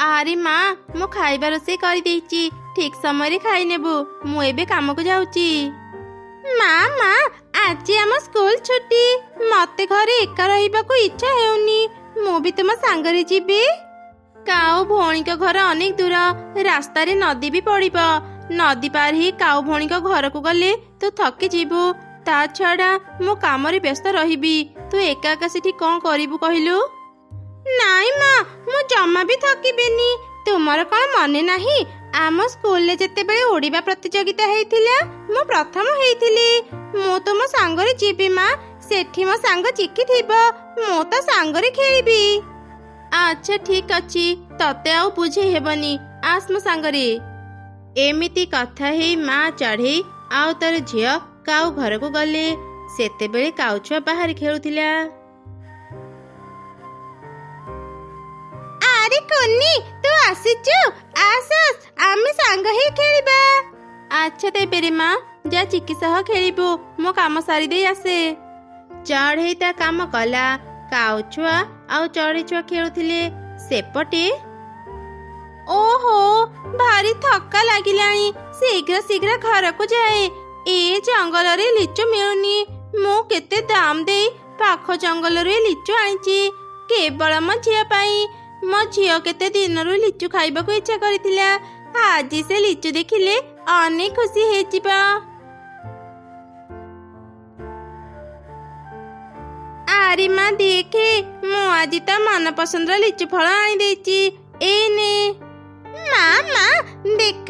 ଆରେ ମା, ମୁଁ ଖାଇବା ରୋଷେଇ କରିଦେଇଛି। ଠିକ ସମୟରେ ଖାଇନେବୁ। ମୁଁ ଏବେ କାମକୁ ଯାଉଛି। ମା ମା, ଆଜି ଆମ ସ୍କୁଲ ଛୁଟି। ମତେ ଘରେ ଏକା ରହିବାକୁ ଇଚ୍ଛା ହେଉନି। ମୁଁ ବି ତୁମ ସାଙ୍ଗରେ ଯିବି। କାଉ ଭଉଣୀଙ୍କ ଘର ଅନେକ ଦୂର। ରାସ୍ତାରେ ନଦୀ ବି ପଡ଼ିବ। ନଦୀ ପାର ହେଇ କାଉ ଭଉଣୀଙ୍କ ଘରକୁ ଗଲେ ତୁ ଥକି ଯିବୁ। ତା ଛଡ଼ା ମୁଁ କାମରେ ବ୍ୟସ୍ତ ରହିବି। ତୁ ଏକା ଏକା ସେଠି କ'ଣ କରିବୁ କହିଲୁ? ନାଇଁ ମା, ମୁଁ ଜମା ବି ଥକିବିନି। ତୁମର କ'ଣ ମନେ ନାହିଁ, ଆମ ସ୍କୁଲରେ ଯେତେବେଳେ ଉଡ଼ିବା ପ୍ରତିଯୋଗିତା ହେଇଥିଲା ମୁଁ ପ୍ରଥମ ହେଇଥିଲି। ମୁଁ ତୁମ ସାଙ୍ଗରେ ଯିବି ମା। ସେଠି ମୋ ସାଙ୍ଗ ଚିକି ଥିବ। ମୁଁ ତା ସାଙ୍ଗରେ ଖେଳିବି। ଆଚ୍ଛା ଠିକ ଅଛି, ତତେ ଆଉ ବୁଝେଇ ହେବନି। ଆସ ମୋ ସାଙ୍ଗରେ। ଏମିତି କଥା ହେଇ ମା ଚଢ଼େଇ ଆଉ ତାର ଝିଅ କାଉ ଘରକୁ ଗଲେ। ସେତେବେଳେ କାଉ ଛୁଆ ବାହାରେ ଖେଳୁଥିଲା। ଆରେ କୁନି, ତୁ ଆସିଛୁ? ଆସ, ଆମେ ସାଙ୍ଗ ହେଇ ଖେଳିବା। ଆଚ୍ଛା ତେବେ ମା, ଯା ଚିକି ସହ ଖେଳିବୁ। ମୋ କାମ ସାରିଦେଇ ଆସେ। ଚଢ଼େଇ ତା କାମ କଲା। କାଉ ଛୁଆ ଆଉ ଚଢ଼େଇ ଛୁଆ ଖେଳୁଥିଲେ। ସେପଟେ ଓହୋ, ଭାରି ଥକା ଲାଗିଲାଣି। ଶୀଘ୍ର ଶୀଘ୍ର ଘରକୁ ଯାଏ। ଏ ଜଙ୍ଗଲରେ ଲିଚୁ ମିଳୁନି। ମୁଁ କେତେ ଦାମ ଦେଇ ପାଖ ଜଙ୍ଗଲରୁ ଏ ଲିଚୁ ଆଣିଛି କେବଳ ମୋ ଝିଅ ପାଇଁ। ମୋ ଝିଅ କେତେ ଦିନରୁ ଲିଚୁ ଖାଇବାକୁ ଇଚ୍ଛା କରିଥିଲା। ଆଜି ସେ ଲିଚୁ ଦେଖିଲେ ଅନେକ ଖୁସି ହେଇଯିବ। ଆରେ ମା ଦେଖେ, ମୁଁ ଆଜି ତା ମନ ପସନ୍ଦର ଲିଚୁ ଫଳ ଆଣିଦେଇଛି। ଏଇ ନେ। ମା ମା ଦେଖ,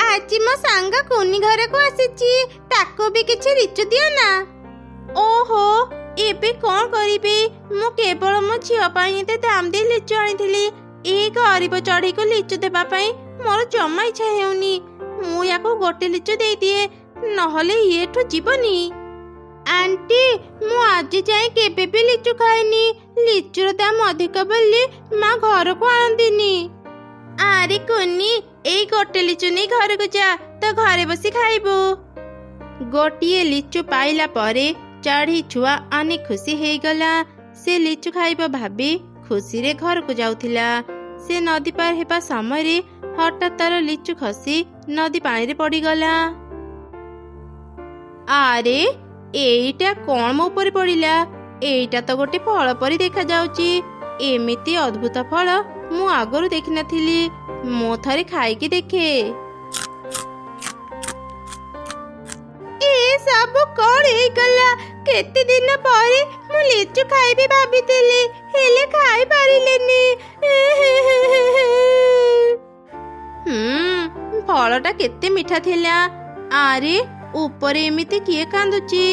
ଆଜି ମୋ ସାଙ୍ଗ କୁନି ଘରକୁ ଆସିଛି। ତାକୁ ବି କିଛି ଲିଚୁ ଦିଅ ନା। ଓହୋ, ଏବେ କ'ଣ କରିବି? ମୁଁ କେବଳ ମୋ ଝିଅ ପାଇଁ ଏତେ ଦାମ ଦେଇ ଲିଚୁ ଆଣିଥିଲି। ଏଇ ଗରିବ ଚଢ଼େଇକୁ ଲିଚୁ ଦେବା ପାଇଁ ମୋର ଜମା ଇଚ୍ଛା ହେଉନି। ମୁଁ ୟାକୁ ଗୋଟେ ଲିଚୁ ଦେଇଦିଏ, ନହେଲେ ଇଏଠୁ ଯିବନି। ଆଣ୍ଟି, ମୁଁ ଆଜି ଯାଏ କେବେ ବି ଲିଚୁ ଖାଇନି। ଲିଚୁର ଦାମ ଅଧିକ ବୋଲି ମା ଘରକୁ ଆଣନ୍ତିନି। ଆରେ କୁନି, ଏଇ ଗୋଟେ ଲିଚୁ ନେଇ ଘରକୁ ଯା, ତ ଘରେ ବସି ଖାଇବୁ। ଗୋଟିଏ ଲିଚୁ ପାଇଲା ପରେ ଚଢ଼େଇ ଛୁଆ ଅନେକ ଖୁସି ହେଇଗଲା। ସେ ଲିଚୁ ଖାଇବା ଭାବି ଖୁସିରେ ଘରକୁ ଯାଉଥିଲା। ସେ ନଦୀ ପାର ହେବା ସମୟରେ ହଠାତ୍ ତାର ଲିଚୁ ଖସି ନଦୀ ପାଣିରେ ପଡ଼ିଗଲା। ଆରେ ଏଇଟା କ'ଣ ମୋ ଉପରେ ପଡ଼ିଲା? ଏଇଟା ତ ଗୋଟେ ଫଳ ପରି ଦେଖାଯାଉଛି। ଏମିତି ଅଦ୍ଭୁତ ଫଳ ମୁଁ ଆଗରୁ ଦେଖିନଥିଲି। ମୁଁ ଥରେ ଖାଇକି ଦେଖେ। ଏ ସବୁ କ'ଣ ହେଇଗଲା? କେତେ ଦିନ ପରେ ମୁଁ ଲିଚୁ ଖାଇବି ଭାବିଥିଲି, ହେଲେ ଖାଇ ପାରିଲିନି। ଫଳଟା କେତେ ମିଠା ଥିଲା। ଆରେ ଉପରେ ଏମିତି କିଏ କାନ୍ଦୁଛି?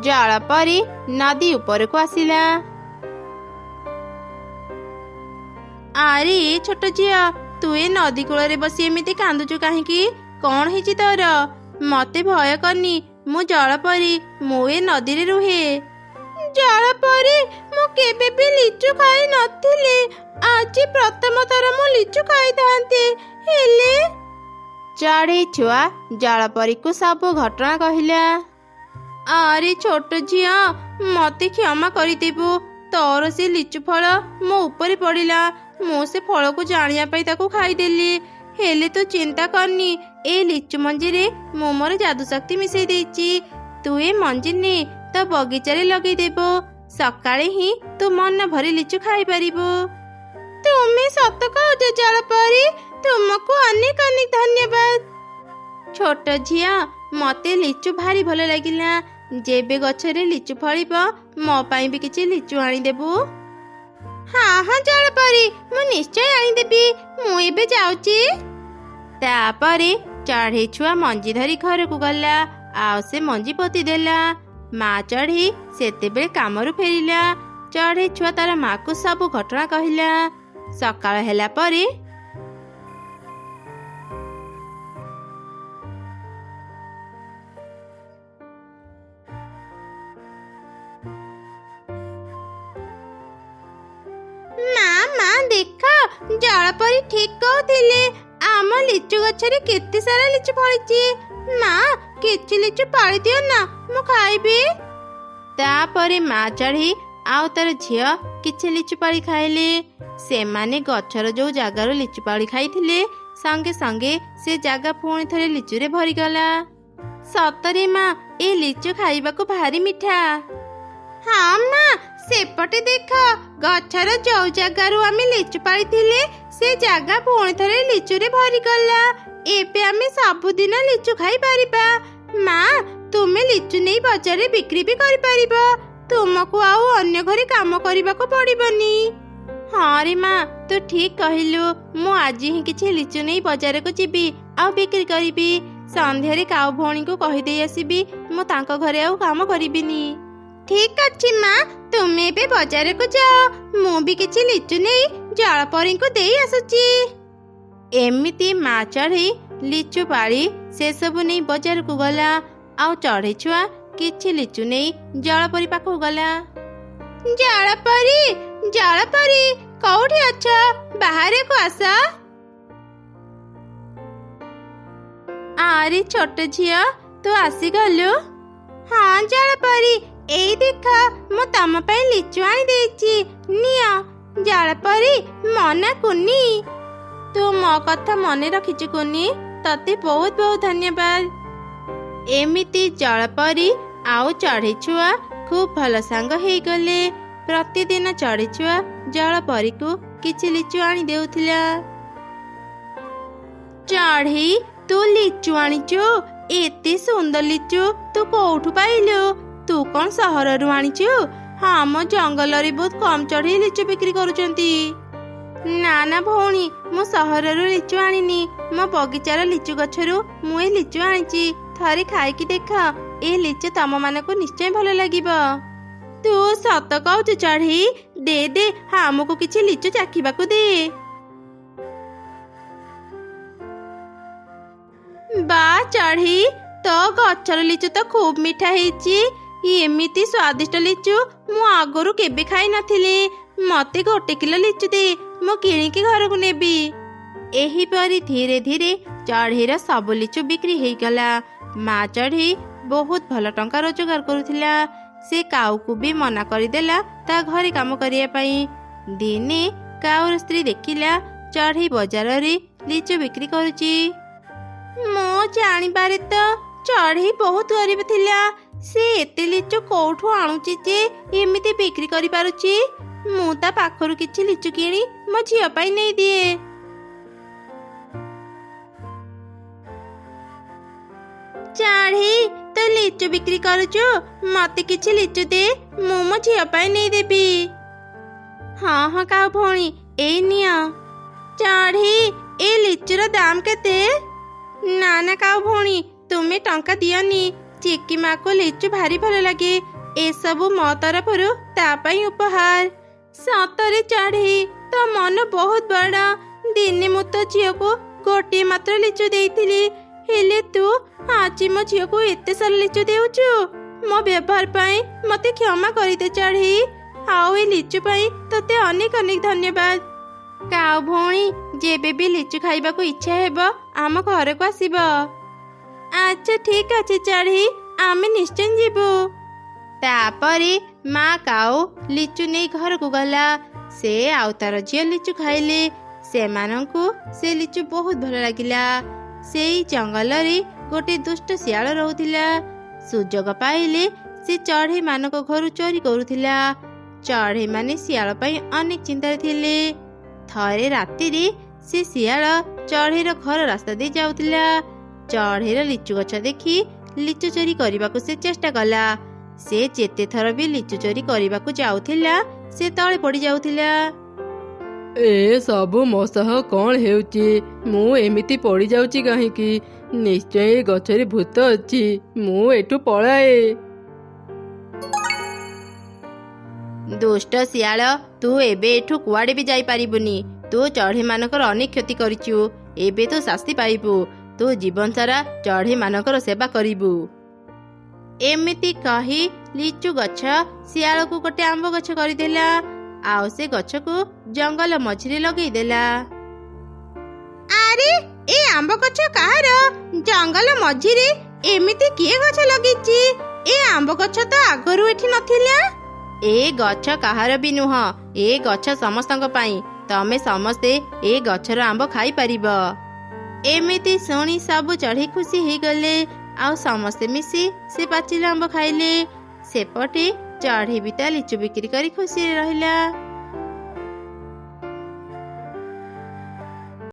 ଜଳ ପରି ନଦୀ ଉପରକୁ ଆସିଲା। ଆରେ ଛୋଟ ଝିଅ, ତୁ ଏ ନଦୀ କୂଳରେ ବସି ଏମିତି କାନ୍ଦୁଛୁ କାହିଁକି? କ'ଣ ହେଇଛି ତୋର? ମତେ ଭୟ କରନି, ମୁଁ ଜଳ ପରି। ମୁଁ ଏ ନଦୀରେ ରୁହେ। ଜଳ ପରି? ମୁଁ କେବେ ବି ଲିଚୁ ଖାଇ ନଥିଲି। ଆଜି ପ୍ରଥମ ଥର ମୁଁ ଲିଚୁ ଖାଇଥାନ୍ତି, ହେଲେ ଚଢ଼େଇ ଛୁଆ ଜଳପରୀକୁ ସବୁ ଘଟଣା କହିଲା। ଆରେ ଛୋଟ ଝିଅ, ମତେ କ୍ଷମା କରିଦେବୁ। ତୋର ସେ ଲିଚୁ ଫଳ ମୋ ଉପରେ ପଡ଼ିଲା। ମୁଁ ସେ ଫଳକୁ ଜାଣିବା ପାଇଁ ତାକୁ ଖାଇଦେଲି। ହେଲେ ତୁ ଚିନ୍ତା କରନି, ଏ ଲିଚୁ ମଞ୍ଜିରେ ମୁଁ ମୋର ଯାଦୁ ଶକ୍ତି ମିଶେଇ ଦେଇଛି। ତୁ ଏ ମଞ୍ଜି ନେ, ତୋ ବଗିଚାରେ ଲଗେଇଦେବୁ। ସକାଳେ ହିଁ ତୁ ମନ ଭରି ଲିଚୁ ଖାଇପାରିବୁ। ତୁମେ ସତ କହୁଛ ଜଳପରୀ? ତୁମକୁ ଅନେକ ଅନେକ ଧନ୍ୟବାଦ। ଛୋଟ ଝିଅ, ମତେ ଲିଚୁ ଭାରି ଭଲ ଲାଗିଲା। ଯେବେ ଗଛରେ ଲିଚୁ ଫଳିବ, ମୋ ପାଇଁ ବି କିଛି ଲିଚୁ ଆଣିଦେବୁ। ହଁ ହଁ ଜଳପରୀ, ମୁଁ ନିଶ୍ଚୟ ଆଣିଦେବି। ମୁଁ ଏବେ ଯାଉଛି। ତାପରେ ଚଢ଼େଇ ଛୁଆ ମଞ୍ଜି ଧରି ଘରକୁ ଗଲା, ଆଉ ସେ ମଞ୍ଜି ପୋତି ଦେଲା। ମା ଚଢ଼େଇ ସେତେବେଳେ କାମରୁ ଫେରିଲା। ଚଢ଼େଇ ଛୁଆ ତାର ମାକୁ ସବୁ ଘଟଣା କହିଲା। ସକାଳ ହେଲା ପରେ ଦେଖ, ଜଳପରୀ ଠିକ କହୁଥିଲେ। ଆମ ଲିଚୁ ଗଛରେ କେତେ ସାରା ଲିଚୁ ଫଳିଛି। ମା, କିଛି ଲିଚୁ ପାଳି ଦିଅ ନା, ମୁଁ ଖାଇବି। ତାପରେ ମା ଚଢ଼େଇ ଆଉ ତାର ଝିଅ କିଛି ଲିଚୁପାଳି ଖାଇଲେ। ସେମାନେ ଗଛର ଯୋଉ ଜାଗାରୁ ଲିଚୁପାଳି ଖାଇଥିଲେ ସଙ୍ଗେ ସଙ୍ଗେ ସେ ଜାଗା ପୁଣି ଥରେ ଲିଚୁରେ ଭରିଗଲା। ସତରେ ମା, ଏ ଲିଚୁ ଖାଇବାକୁ ଭାରି ମିଠା। ହଁ ମା, ସେପଟେ ଦେଖ, ଗଛର ଯୋଉ ଜାଗାରୁ ଆମେ ଲିଚୁ ପାରିଥିଲେ ସେ ଜାଗା ପୁଣି ଥରେ ଲିଚୁରେ ଭରିଗଲା। ଏବେ ଆମେ ସବୁଦିନ ଲିଚୁ ଖାଇପାରିବା। ମା, ତୁମେ ଲିଚୁ ନେଇ ବଜାରରେ ବିକ୍ରି ବି କରିପାରିବ। ତୁମକୁ ଆଉ ଅନ୍ୟ ଘରେ କାମ କରିବାକୁ ପଡ଼ିବନି। ହଁ ରେ ମା, ତୁ ଠିକ କହିଲୁ। ମୁଁ ଆଜି ହିଁ କିଛି ଲିଚୁ ନେଇ ବଜାରକୁ ଯିବି ଆଉ ବିକ୍ରି କରିବି। ସନ୍ଧ୍ୟାରେ କାଉ ଭଉଣୀଙ୍କୁ କହିଦେଇ ଆସିବି ମୁଁ ତାଙ୍କ ଘରେ ଆଉ କାମ କରିବିନି। ଠିକ ଅଛି ମା, ତୁମେ ଏବେ ବଜାରକୁ ଯାଅ। ମୁଁ ବି କିଛି ଲିଚୁ ନେଇ ଜଳପରୀଙ୍କୁ ଦେଇ ଆସୁଛି। ଏମିତି ମା ଚଢ଼େଇ ଲିଚୁ ପାଳି ସେସବୁ ନେଇ ବଜାରକୁ ଗଲା। ଆଉ ଚଢ଼େଇ ଛୁଆ କିଛି ଲିଚୁ ନେଇ ଜଳପରୀ ପାଖକୁ ଗଲା। ଜଳପରୀ, ଜଳପରୀ, କୋଉଠି ଅଛ? ବାହାରକୁ ଆସ। ଆରେ ଛୋଟ ଝିଅ, ତୁ ଆସିଗଲୁ? ହଁ ଜଳପରୀ, ଏଇ ଦେଖ, ମୁଁ ତମ ପାଇଁ ଲିଚୁ ଆଣି ଦେଇଛି, ନିଅ। ଜଳପରୀ, ମନା କୁନି। ତୁ ମୋ କଥା ମନେ ରଖିଛୁ କୁନି, ତତେ ବହୁତ ବହୁତ ଧନ୍ୟବାଦ। ଏମିତି ଜଳପରୀ ଆଉ ଚଢ଼େଇ ଛୁଆ ଖୁବ ଭଲ ସାଙ୍ଗ ହେଇଗଲେ। ପ୍ରତିଦିନ ଚଢ଼େଇ ଛୁଆ ଜଳପରୀକୁ କିଛି ଲିଚୁ ଆଣି ଦେଉଥିଲା। ଚଢ଼େଇ, ତୁ ଲିଚୁ ଆଣିଛୁ? ଏତେ ସୁନ୍ଦର ଲିଚୁ ତୁ କୋଉଠୁ ପାଇଲୁ? ତୁ କଣ ସହରରୁ ଆଣିଛୁ? ହଁ, ମୋ ଜଙ୍ଗଲରେ ବହୁତ କମ ଚଢ଼େଇ ଲିଚୁ ବିକ୍ରି କରୁଛନ୍ତି। ନା ନା ଭଉଣୀ, ମୁଁ ସହରରୁ ଲିଚୁ ଆଣିନି। ମୋ ବଗିଚାର ଲିଚୁ ଗଛରୁ ମୁଁ ଏ ଲିଚୁ ଆଣିଛି। ଥରେ ଖାଇକି ଦେଖ, ଏ ଲିଚୁ ତମ ମାନଙ୍କୁ ନିଶ୍ଚୟ ଭଲ ଲାଗିବ। ତୁ ସତ କହୁଛୁ ଚଢ଼େଇ? ଦେ ଦେ, ଆମକୁ କିଛି ଲିଚୁ ଚାଖିବାକୁ ଦେ। ବା ଚଢ଼େଇ, ତୋ ଗଛର ଲିଚୁ ତ ଖୁବ ମିଠା ହେଇଛି। ଏମିତି ସ୍ୱାଦିଷ୍ଟ ଲିଚୁ ମୁଁ ଆଗରୁ କେବେ ଖାଇ ନଥିଲି। ମତେ 1 କିଲୋ ଲିଚୁ ଦେ, ମୁଁ କିଣିକି ଘରକୁ ନେବି। ଏହିପରି ଧୀରେ ଧୀରେ ଚଢ଼େଇର ସବୁ ଲିଚୁ ବିକ୍ରି ହେଇଗଲା। ମା ଚଢ଼େଇ ବହୁତ ଭଲ ଟଙ୍କା ରୋଜଗାର କରୁଥିଲା। ସେ କାଉକୁ ବି ମନା କରିଦେଲା ତା ଘରେ କାମ କରିବା ପାଇଁ। ଦିନେ କାଉର ସ୍ତ୍ରୀ ଦେଖିଲା ଚଢ଼େଇ ବଜାରରେ ଲିଚୁ ବିକ୍ରି କରୁଛି। ମୁଁ ଜାଣିବାରେ ତ ଚଢ଼େଇ ବହୁତ ଗରିବ ଥିଲା। ସେ ଏତେ ଲିଚୁ କୋଉଠୁ ଆଣୁଛି ଯେ ଏମିତି ବିକ୍ରି କରିପାରୁଛି? ମୁଁ ତା ପାଖରୁ କିଛି ଲିଚୁ କିଣି ମୋ ଝିଅ ପାଇଁ ନେଇଦିଏ। ଚଢ଼େଇ, ତୁ ଲିଚୁ ବିକ୍ରି କରୁଛୁ? ମତେ କିଛି ଲିଚୁ ଦେ, ମୁଁ ମୋ ଝିଅ ପାଇଁ ନେଇଦେବି। ହଁ ହଁ କାଉ ଭଉଣୀ, ଏଇ ନିଅ। ଚଢ଼େଇ, ଏ ଲିଚୁର ଦାମ କେତେ? ନା ନା କାଉ ଭଉଣୀ, ତୁମେ ଟଙ୍କା ଦିଅନି। ଚିକି ମାକୁ ଲିଚୁ ଭାରି ଭଲ ଲାଗେ। ଏସବୁ ମୋ ତରଫରୁ ତା ପାଇଁ ଉପହାର। ସତରେ ଚଢ଼େଇ, ତୋ ମନ ବହୁତ ବଡ଼। ଦିନେ ମୁଁ ତୋ ଝିଅକୁ ଗୋଟିଏ ମାତ୍ର ଲିଚୁ ଦେଇଥିଲି, ହେଲେ ତୁ ଆଜି ମୋ ଝିଅକୁ ଏତେ ସାରା ଲିଚୁ ଦେଉଛୁ। ମୋ ବ୍ୟବହାର ପାଇଁ ମତେ କ୍ଷମା କରିଦେ ଚଢ଼େଇ। ଆଉ ଏ ଲିଚୁ ପାଇଁ ତତେ ଅନେକ ଅନେକ ଧନ୍ୟବାଦ। କାଉ ଭଉଣୀ, ଯେବେ ବି ଲିଚୁ ଖାଇବାକୁ ଇଚ୍ଛା ହେବ ଆମ ଘରକୁ ଆସିବ। ଆଚ୍ଛା ଠିକ ଅଛି ଚଢ଼େଇ, ଆମେ ନିଶ୍ଚୟ ଯିବୁ। ତାପରେ ମା କାଉ ଲିଚୁ ନେଇ ଘରକୁ ଗଲା। ସେ ଆଉ ତାର ଝିଅ ଲିଚୁ ଖାଇଲେ। ସେମାନଙ୍କୁ ସେ ଲିଚୁ ବହୁତ ଭଲ ଲାଗିଲା। ସେଇ ଜଙ୍ଗଲରେ ଗୋଟେ ଦୁଷ୍ଟ ଶିଆଳ ରହୁଥିଲା। ସୁଯୋଗ ପାଇଲେ ସେ ଚଢ଼େଇ ମାନଙ୍କ ଘରୁ ଚୋରି କରୁଥିଲା। ଚଢ଼େଇ ମାନେ ଶିଆଳ ପାଇଁ ଅନେକ ଚିନ୍ତାରେ ଥିଲେ। ଥରେ ରାତିରେ ସେ ଶିଆଳ ଚଢ଼େଇର ଘର ରାସ୍ତା ଦେଇ ଯାଉଥିଲା। ଚଢ଼େଇର ଲିଚୁ ଗଛ ଦେଖି ଲିଚୁ ଚୋରି କରିବାକୁ ସେ ଚେଷ୍ଟା କଲା। ସେ ଯେତେ ଥର ବି ଲିଚୁ ଚୋରି କରିବାକୁ ଯାଉଥିଲା ସେ ତଳେ ପଡ଼ି ଯାଉଥିଲା। ଏ ସବୁ ମୋ ସହ କଣ ହେଉଛି? ମୁଁ ଏମିତି ପଡ଼ିଯାଉଛି କାହିଁକି? ନିଶ୍ଚୟ ଏ ଗଛରେ ଭୂତ ଅଛି। ମୁଁ ଏଠୁ ପଳାଏ। ଦୁଷ୍ଟ ଶିଆଳ, ତୁ ଏବେ ଏଠୁ କୁଆଡ଼େ ବି ଯାଇପାରିବୁନି। ତୁ ଚଢ଼େଇ ମାନଙ୍କର ଅନେକ କ୍ଷତି କରିଛୁ। ଏବେ ତୁ ଶାସ୍ତି ପାଇବୁ। ତୁ ଜୀବନ ସାରା ଚଢ଼େଇ ମାନଙ୍କର ସେବା କରିବୁ। ଏମିତି କହି ଲିଚୁ ଗଛ ଶିଆଳକୁ ଗୋଟେ ଆମ୍ବ ଗଛ କରିଦେଲା। ଆଉ ସେ ଗଛକୁ ଜଙ୍ଗଲ ମଝିରେ ଲଗେଇଦେଲା। ଆରେ, ଏ ଆମ୍ବ ଗଛ କାହାର? ଜଙ୍ଗଲ ମଝିରେ ଏମିତି କିଏ ଗଛ ଲଗେଇଛି? ଏ ଆମ୍ବ ଗଛ ତ ଆଗରୁ ଏଠି ନଥିଲା। ଏ ଗଛ କାହାର ବି ନୁହଁ, ଏ ଗଛ ସମସ୍ତଙ୍କ ପାଇଁ। ତମେ ସମସ୍ତେ ଏ ଗଛର ଆମ୍ବ ଖାଇପାରିବ। ଏମିତି ଶୁଣି ସବୁ ଚଢ଼େଇ ଖୁସି ହେଇଗଲେ, ଆଉ ସମସ୍ତେ ମିଶି ସେ ପାଚିଲା ଆମ୍ବ ଖାଇଲେ। ସେପଟେ ଚଢ଼େଇ ବି ତା ଲିଚୁ ବିକ୍ରି କରି ଖୁସିରେ ରହିଲା।